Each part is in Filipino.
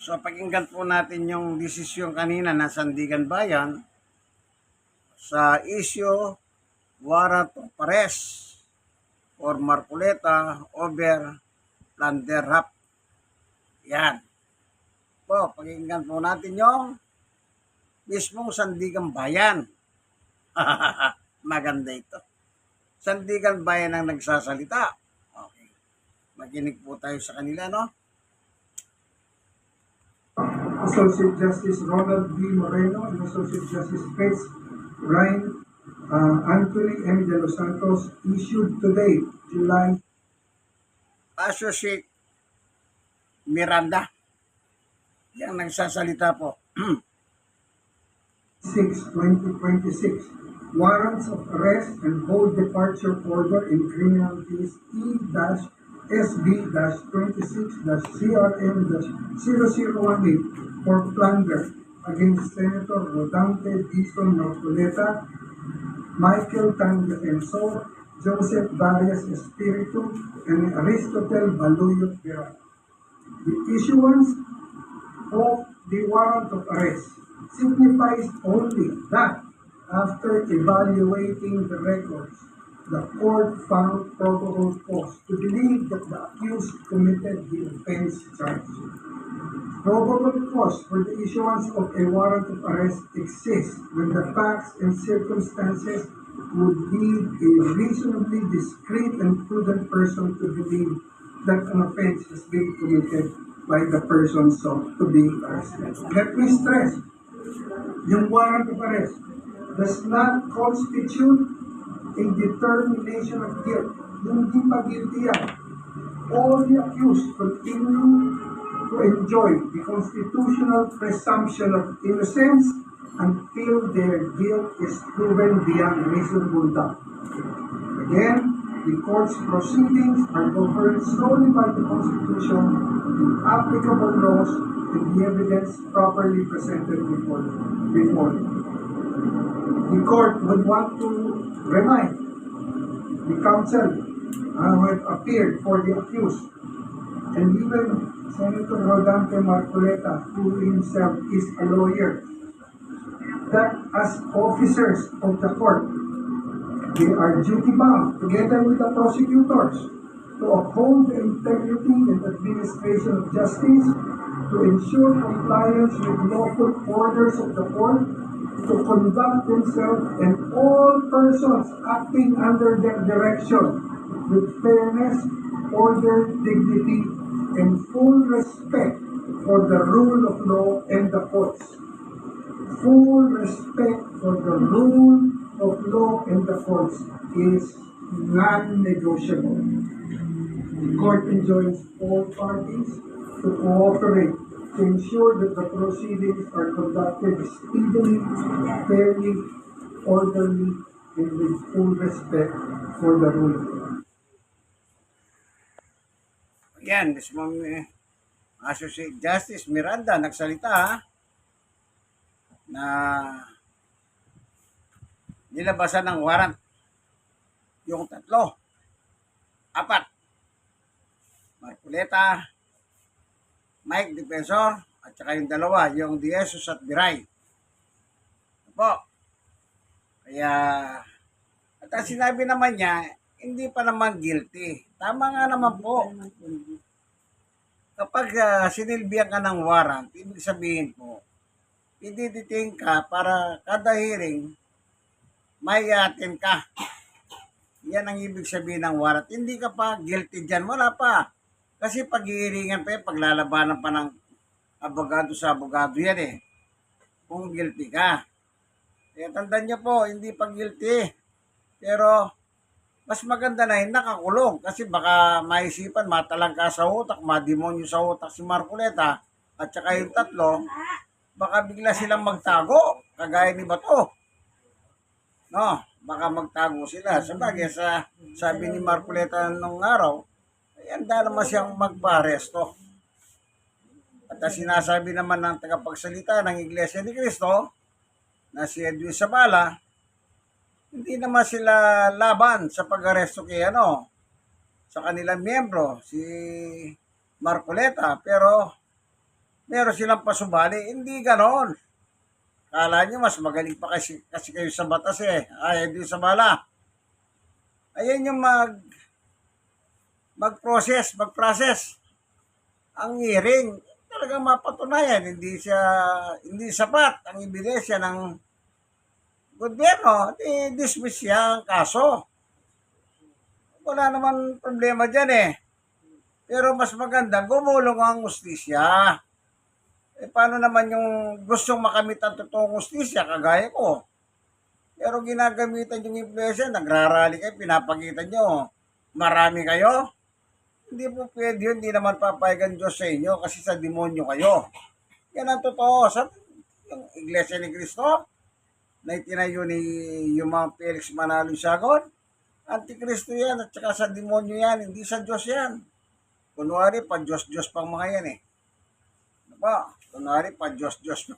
So pakinggan po natin yung desisyon kanina ng Sandigan Bayan sa issue warrant of arrest for Marcoleta over plunder rap. Yan. Po, pakinggan po natin yung mismong Sandigan Bayan. Maganda ito. Sandigan Bayan ang nagsasalita. Okay. Makinig po tayo sa kanila, no? Associate Justice Ronald B. Moreno and Associate Justice Fritz Ryan Anthony M. De Los Santos issued today, July Associate Miranda. Yan nagsasalita po. 6, 2026. Warrants of arrest and hold departure order in criminal case E-SB-26-CRM-0018 for plunder against Senator Rodante Dizon Marcoleta, Michael Tan Defensor, Joseph Darius Espiritu, and Aristotel Baluyot Vera. The issuance of the warrant of arrest signifies only that after evaluating the records, the court found probable cause to believe that the accused committed the offense charged. Probable cause for the issuance of a warrant of arrest exists when the facts and circumstances would lead a reasonably discreet and prudent person to believe that an offense has been committed by the person sought to be arrested. Let me stress, yung warrant of arrest does not constitute a determination of guilt. Hindi pa guilty yan. All the accused continue to enjoy the constitutional presumption of innocence until their guilt is proven beyond reasonable doubt. Again, the court's proceedings are governed solely by the Constitution, the applicable laws, and the evidence properly presented before them. The court would want to remind the counsel who had appeared for the accused, and even Senator Rodante Marcoleta, who himself is a lawyer, that as officers of the court, they are duty-bound, together with the prosecutors, to uphold the integrity and administration of justice, to ensure compliance with lawful orders of the court, to conduct themselves and all persons acting under their direction with fairness, order, dignity, and full respect for the rule of law and the courts. Full respect for the rule of law and the courts is non-negotiable. The court enjoins all parties to cooperate to ensure that the proceedings are conducted speedily, fairly, orderly, and with full respect for the rule of law. Yan, mismo Associate Justice Miranda nagsalita na nilabasan ng warrant yung 3, 4, Marcoleta, Mike Defensor, at saka yung 2, yung Jesus at Biray. Po. Kaya, at ang sinabi naman niya, hindi pa naman guilty. Tama nga naman po. Kapag sinilbihan ka ng warrant, ibig sabihin po, i-detain ka para kada hearing, may attend ka. Yan ang ibig sabihin ng warrant. Hindi ka pa guilty dyan. Wala pa. Kasi pag-hearingan pa yan, paglalabanan pa ng abogado sa abogado yan eh. Kung guilty ka. Kaya tandaan niyo po, hindi pa guilty. Pero, mas maganda na yung nakakulong. Kasi baka maisipan, matalang ka sa utak, mademonyo sa utak si Marcoleta, at saka yung 3, baka bigla silang magtago. Kagaya ni Bato. No, baka magtago sila. Sabagay, sabi ni Marcoleta nung araw, ay handa naman siyang magpa-aresto. At sinasabi naman ng tagapagsalita ng Iglesia ni Cristo, na si Edwin Sabala, hindi naman sila laban sa pag-aresto kay sa kanilang miyembro, si Marcoleta. Pero meron silang pasubali. Hindi ganon. Kala nyo mas magaling pa kasi kayo sa batas eh. Ay, hindi sa bala. Ayan yung mag-process. Ang hearing, talagang mapatunayan, hindi sapat ang ebidensya ng gobyerno, dismiss siya ang kaso. Wala naman problema dyan eh. Pero mas maganda, gumulong ang hustisya. Paano naman yung gustong makamit ang totoong hustisya, kagaya ko? Pero ginagamitan yung influensya, nagrarally kayo, pinapakita nyo, marami kayo. Hindi po pwede yun, hindi naman papayagan Diyos sa inyo kasi sa demonyo kayo. Yan ang totoo. Sa yung Iglesia ni Cristo, na itinayo ni yung mga Felix Manalo Sagon, Antikristo yan at saka sa demonyo yan, hindi sa Diyos yan. Kunwari, pa Diyos-Diyos pang mga yan eh. Ano ba? Kunwari, pa Diyos-Diyos.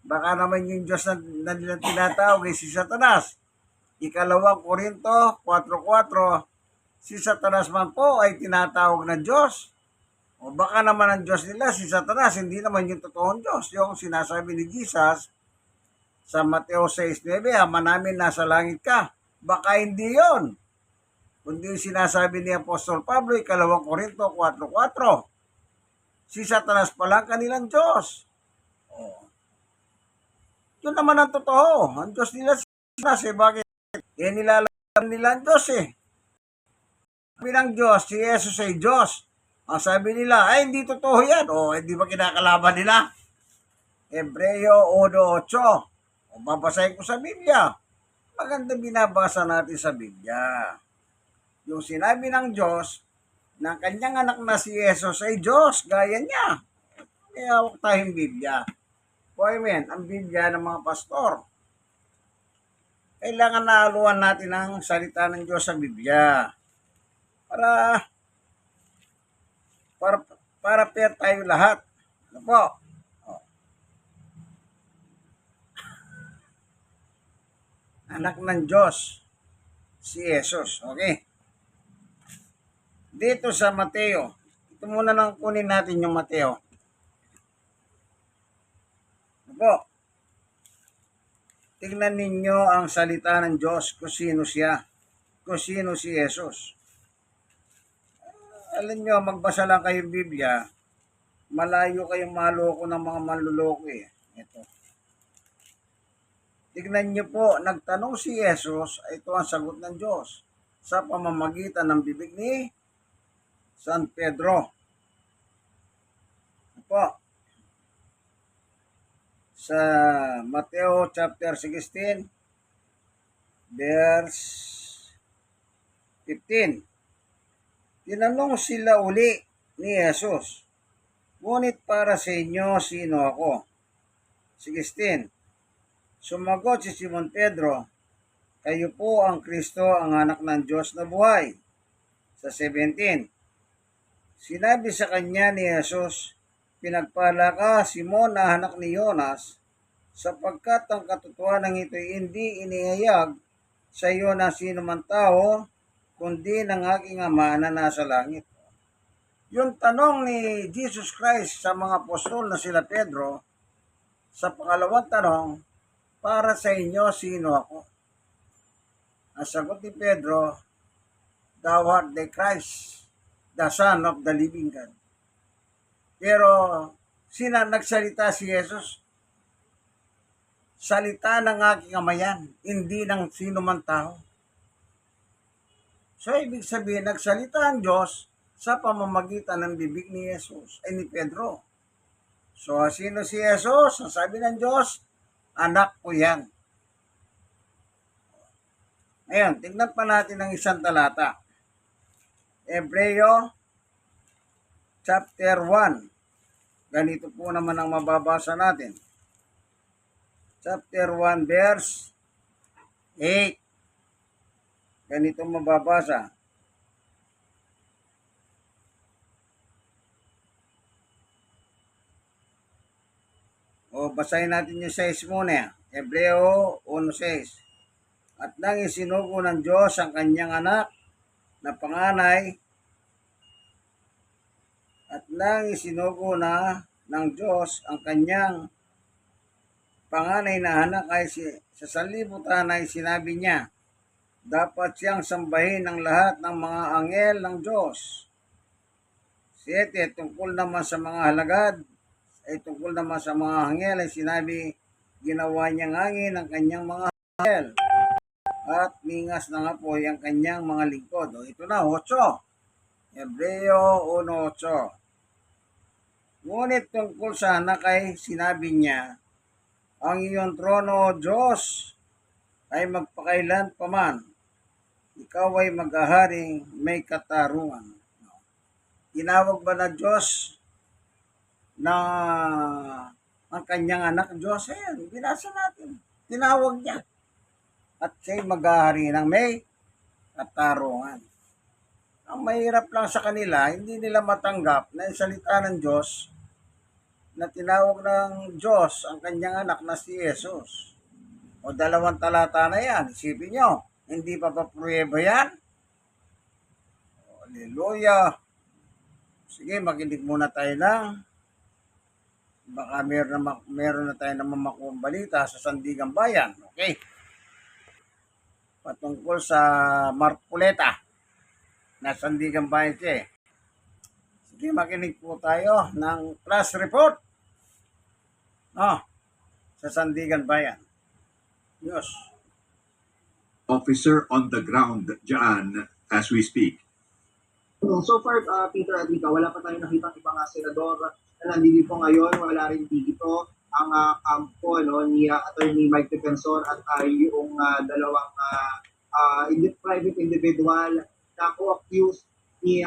Baka naman yung Diyos na nilang tinatawag ay si Satanas. Ikalawang Korinto 4:4, si Satanas man po ay tinatawag na Diyos. O baka naman ang Diyos nila, si Satanas, hindi naman yung totoong Diyos. Yung sinasabi ni Jesus sa Mateo 6:9, Ama namin nasa langit ka. Baka hindi yon. Kundi yung sinasabi ni Apostol Pablo, ikalawang Korinto 4:4, si Satanas pala kanilang Diyos. O, yun naman ang totoo. Ang Diyos nila si Satanas eh. Bakit? Nilalang nila ang Diyos eh. Sabi ng Diyos, si Jesus ay Diyos. Ang sabi nila, ay hindi totoo yan. O, hindi ba kinakalaban nila? Hebreo 1:8. O, babasahin ko sa Biblia. Maganda binabasa natin sa Biblia. Yung sinabi ng Diyos, ng kanyang anak na si Jesus ay Diyos, gaya niya. Kaya huwag tayong Biblia. O, amen, ang Biblia ng mga pastor. Kailangan naaluan natin ang salita ng Diyos sa Biblia. Para fair tayo lahat. Ano po? Anak ng Diyos, si Jesus. Okay? Dito sa Mateo, ito muna lang kunin natin yung Mateo. Ano po? Tingnan ninyo ang salita ng Diyos kung sino siya, kung sino si Jesus. Alam nyo, magbasa lang kayong Biblia, malayo kayong maloko ng mga manluloko eh. Ito. Tignan niyo po, nagtanong si Jesus, ito ang sagot ng Diyos sa pamamagitan ng bibig ni San Pedro. Po, sa Mateo chapter 16, verse 15. Tinanong sila uli ni Jesus, ngunit para sa inyo, sino ako? 16. Sumagot si Simon Pedro, kayo po ang Kristo, ang anak ng Diyos na buhay. Sa 17. Sinabi sa kanya ni Jesus, pinagpala ka, Simon, na anak ni Jonas, sapagkat ang katotohanan ito'y hindi inihayag sa iyo na sino man tao, kundi ng aking Ama na nasa langit. Yung tanong ni Jesus Christ sa mga apostol na sila Pedro, sa pangalawang tanong, para sa inyo, sino ako? Ang sagot ni Pedro, thou art the Christ, the Son of the living God. Pero, nagsalita si Jesus? Salita ng aking Ama yan, hindi ng sino man tao. So, ibig sabihin, nagsalita ang Diyos sa pamamagitan ng bibig ni Jesus, ay ni Pedro. So, sino si Jesus? Ang sabi ng Diyos, anak ko yan. Ngayon, tingnan pa natin ang isang talata. Hebreo chapter 1. Ganito po naman ang mababasa natin. Chapter 1 verse 8. Ganito mababasa. O basahin natin yung 6 muna. Hebreo 1:6. At nang isinugo ng Diyos ang kanyang anak na panganay At nang isinugo na ng Diyos ang kanyang panganay na anak ay sa sanlibutan ay sinabi niya, dapat siyang sambahin ng lahat ng mga anghel ng Diyos. 7. Tungkol naman sa mga halagad, ay tungkol naman sa mga anghel ay sinabi, ginawa niyang hangin ang kanyang mga anghel at mingas ng apoy ang kanyang mga lingkod. O, ito na, 8. Hebreo 1:8. Ngunit tungkol sa anak ay sinabi niya, ang iyong trono, O Diyos, ay magpakailan paman. Ikaw ay maghaharing may katarungan. Tinawag ba na Diyos na ang kanyang anak Diyos? Ayan, binasa natin. Tinawag niya. At siya'y maghahari ng may katarungan. Ang mahirap lang sa kanila, hindi nila matanggap na yung salita ng Diyos na tinawag ng Diyos ang kanyang anak na si Jesus. O 2 talata na yan. Isipin nyo, hindi pa paprueba yan? Hallelujah. Sige, makinig muna tayo ng baka meron na tayo naman makuha balita sa Sandigan Bayan. Okay? Patungkol sa Marcoleta na Sandigan Bayan siya. Sige, makinig po tayo ng class report sa Sandigan Bayan. Diyos. Officer on the ground dyan as we speak. So far, Peter at Rika, wala pa tayong nakita ibang senador na nandito ngayon. Wala rin dito ang kampo ni Attorney Mike Defensor at yung dalawang private individual na co-accused ni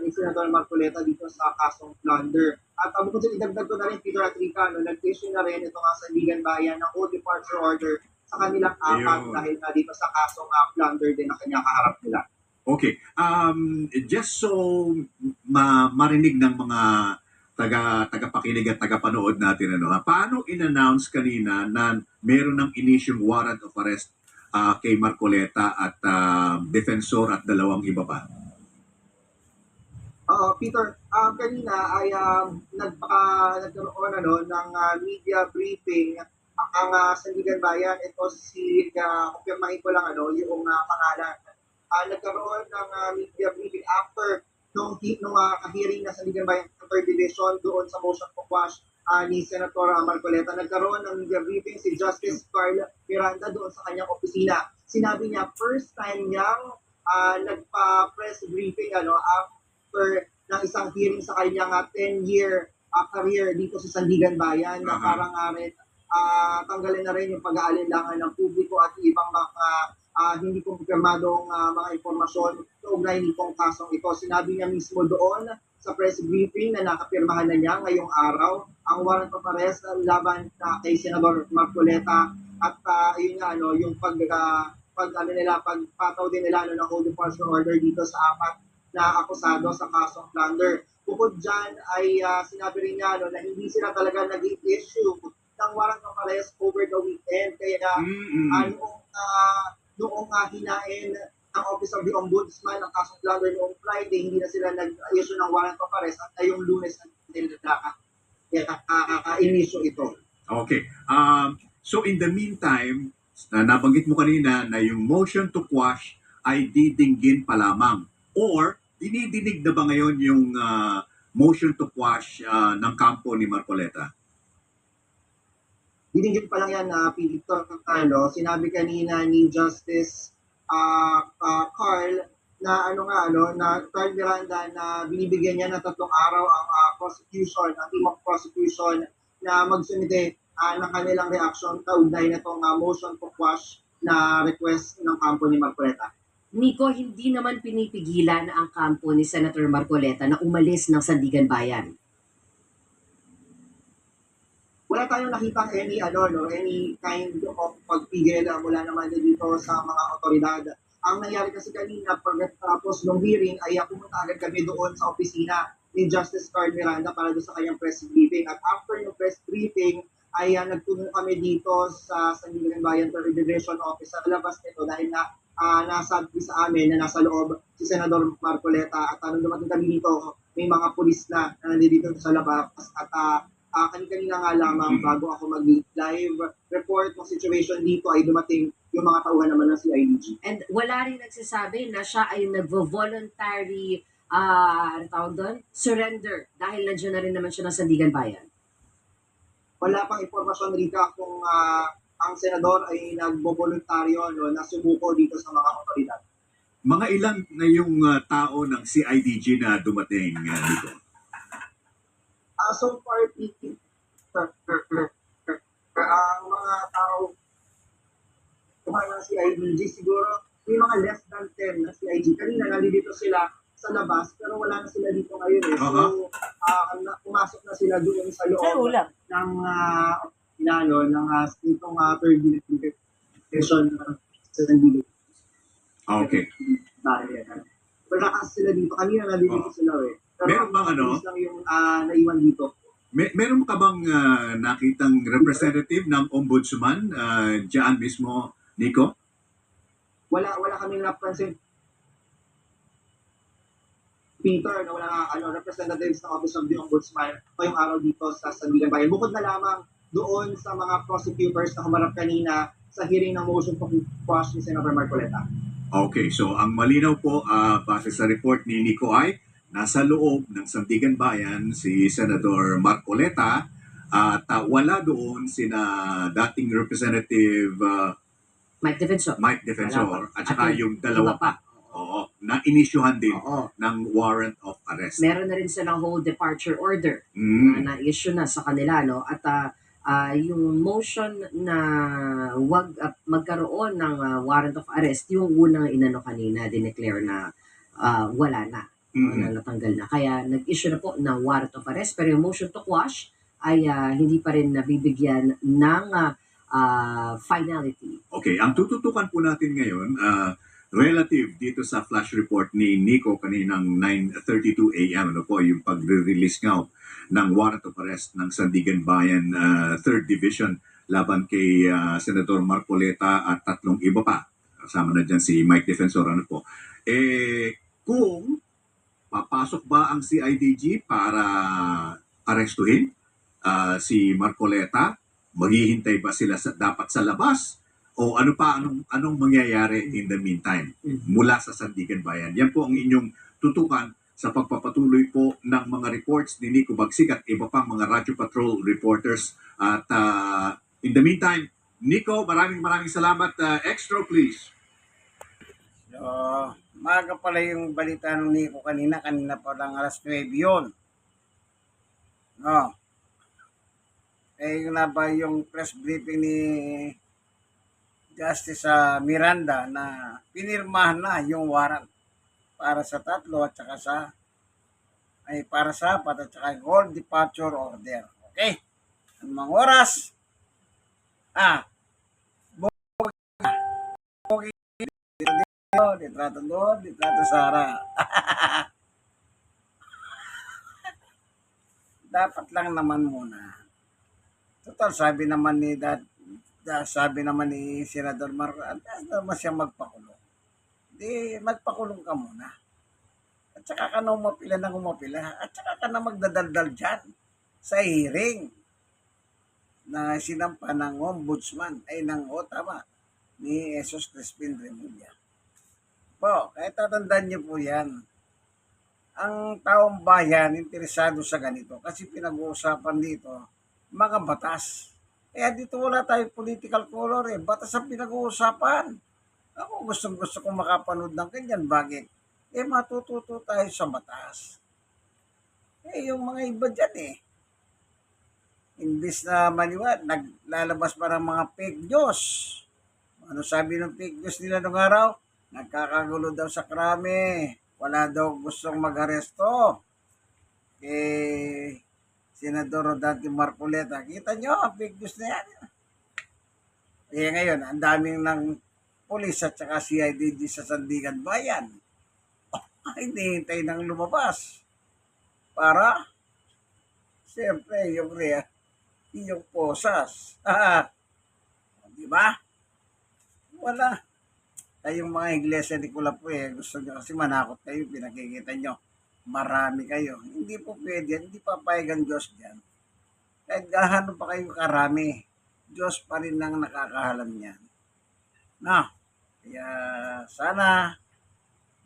Senator Marcoleta dito sa kasong plunder. At bukod sa idagdag ko na rin, Peter at Rika, nag-issue na rin ito nga sa Sandigan Bayan ng co-departure order sa kanilang apat dahil na dito sa kasong plunder din na kanya kaharap nila. Okay. Just so marinig ng mga tagapakinig at tagapanood natin, paano in-announce kanina na meron ng inisyong warrant of arrest kay Marcoleta at Defensor at dalawang iba pa? Peter, kanina ay nagkaroon ng media briefing ang Sandigan Bayan. Ito kumpirmahin ko lang yung pangalan. Nagkaroon ng media briefing after nung hearing na Sandigan Bayan 3rd Division doon sa motion to quash ni Senator Marcoleta. Nagkaroon ng media briefing si Justice Carl Miranda doon sa kanyang opisina. Sinabi niya, first time niyang nagpa-press briefing after ng isang hearing sa kanyang 10-year career dito sa Sandigan Bayan na parang tanggalin na rin yung pag-aalinlangan ng publiko at ibang mga hindi kumpirmadong mga informasyon kaugnay nitong kasong ito. Sinabi niya mismo doon sa press briefing na nakapirmahan na niya ngayong araw ang warrant of arrest laban kay Senador Marcoleta at yun nga yung pagpataw din nila ng hold departure order dito sa apat na akusado sa kasong plunder. Bukod dyan ay sinabi rin niya na hindi sila talaga nag-issue ng warrant of arrest over the weekend. Kaya noong hinain ng Office of the Ombudsman ng kasong plunder noong Friday, hindi na sila nag-issue ng warrant of arrest at ngayong Lunes na in-issue ito. Okay. So in the meantime, nabanggit mo kanina na yung motion to quash ay didinggin pa lamang. Or, dinidinig na ba ngayon yung motion to quash ng kampo ni Marcoleta? Dinigit pa lang yan na Peter. Sinabi kanina ni Justice Carl na Carl Miranda na binibigyan niya ng 3 araw ang prosecution, ang team of prosecution na magsumite ng kanilang reaction kaugnay na itong motion to quash na request ng kampo ni Marcoleta. Nico, hindi naman pinipigilan ang kampo ni Senator Marcoleta na umalis ng Sandigan Bayan. Wala tayong nakita any kind of pagpigil mula naman dito sa mga otoridad. Ang nangyari kasi kanina pagkatapos ng hearing ay pumunta agad kami doon sa opisina ni Justice Carl Miranda para doon sa kanyang press briefing. At after yung press briefing ay nagtungo kami dito sa Sandigan Bayan 3rd Division Office sa labas nito dahil nasabi sa amin na nasa loob si Senador Marcoleta at nung dumating kami dito, may mga pulis na nandito sa labas at kanina nga lamang bago ako mag-live report ng situation dito ay dumating yung mga tauhan naman ng CIDG. And wala rin nagsasabi na siya ay nag-voluntary, ano tawag doon? Surrender. Dahil nandiyan na rin naman siya ng Sandigan Bayan. Wala pang impormasyon Rika kung ang senador ay nagbo-voluntaryo na sumuko dito sa mga otoridad. Mga ilan na yung tao ng CIDG na dumating dito? So far, ang mga tao kumain ng CIDG, siguro may mga less than 10 na CIG. Kanina nandito sila sa labas, pero wala na sila dito ngayon eh. So, pumasok na sila doon sa loob ng itong third division sa Sandigan. Okay. Wala kasi sila dito. Kanina nandito sila eh. Pero Meron bang ano? lang yung naiwan dito. Meron ka bang nakitang representative ng ombudsman diyan mismo, Nico? Wala kaming napansin Peter na wala representatives ng Office of the Ombudsman ngayong araw dito sa Sandigan Bayan. Bukod na lamang doon sa mga prosecutors na humarap kanina sa hearing ng motion to quash ni Senator Marcoleta. Okay, so ang malinaw po base sa report ni Nico ay nasa loob ng Sandigan Bayan si Senator Marcoleta at wala doon sina dating Representative Mike Defensor. Defensor at saka yung iba dalawa pa. Oo, na inisyuhan din Oo. ng warrant of arrest. Meron na rin silang whole departure order na issue na sa kanila, no? At yung motion na wag magkaroon ng warrant of arrest, yung unang inano kanina, dineclare na wala na, na natanggal na. Kaya nag-issue na po ng warrant of arrest, pero yung motion to quash ay hindi pa rin nabibigyan ng finality. Okay, ang tututukan po natin ngayon, relative dito sa flash report ni Nico kaninang 9:32 a.m. Ano po, yung pag-release nga ng warrant of arrest ng Sandigan Bayan 3rd Division laban kay Senator Marcoleta at tatlong iba pa. Kasama na dyan si Mike Defensor. Ano po. Kung papasok ba ang CIDG para arestuhin si Marcoleta, maghihintay ba sila dapat sa labas? O ano pa, anong mangyayari in the meantime mula sa Sandigan Bayan? Yan po ang inyong tutukan sa pagpapatuloy po ng mga reports ni Nico Bagsik at iba pang mga Radyo Patrol reporters. At in the meantime, Nico, maraming salamat. Extra please. So, maaga pala yung balita ng Nico kanina pa lang alas 9 yun. No. Yun na ba yung press briefing ni Justice Miranda na pinirmahan na yung warrant para sa tatlo at saka para sa apat at saka whole departure order. Okay? Anong mga oras? Litrato doon, litrato Sara. Dapat lang naman muna. Total, sabi naman ni Senador Marco, naman siya magpakulong. Di, magpakulong ka muna. At saka ka na umapila. At saka ka na magdadaldal dyan sa hearing na sinampa ng ombudsman, ni Jesus Crispin Remulla. Po, kahit tatandaan niyo po yan, ang taong bayan interesado sa ganito kasi pinag-uusapan dito mga batas. Kaya dito wala tayong political color batas ang pinag-uusapan. Ako gusto kong makapanood ng ganyan. Bakit? Matututo tayo sa batas. Yung mga iba dyan imbis na maniwala, naglalabas pa ng mga fake news. Ano sabi ng fake news nila nung araw? Nagkakagulo daw sa krame. Wala daw gustong mag-aresto. Senador Rodante Marcoleta. Kita nyo, ang fake news na yan. Ngayon, ang daming ng pulis at saka CIDG sa Sandigan Bayan. Hinihintay nang lumabas. Para, siyempre, yung posas. Di ba? Wala. Kayong mga iglesia ni Kulapo gusto nyo kasi manakot kayo, pinakikita nyo. marami kayo. Hindi po pwede yan. Hindi papayag ang Diyos dyan. Kahit gahano pa kayo karami, Diyos pa rin ang nakakahalam niyan. No? Kaya sana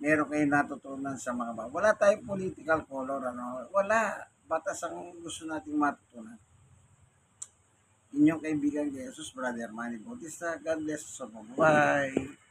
meron kayong natutunan sa mga ba. Wala tayong political color. Ano? Wala. Batas ang gusto nating matutunan. Inyong kaibigan kay Jesus, Brother Manny Bautista. God bless us all. Bye.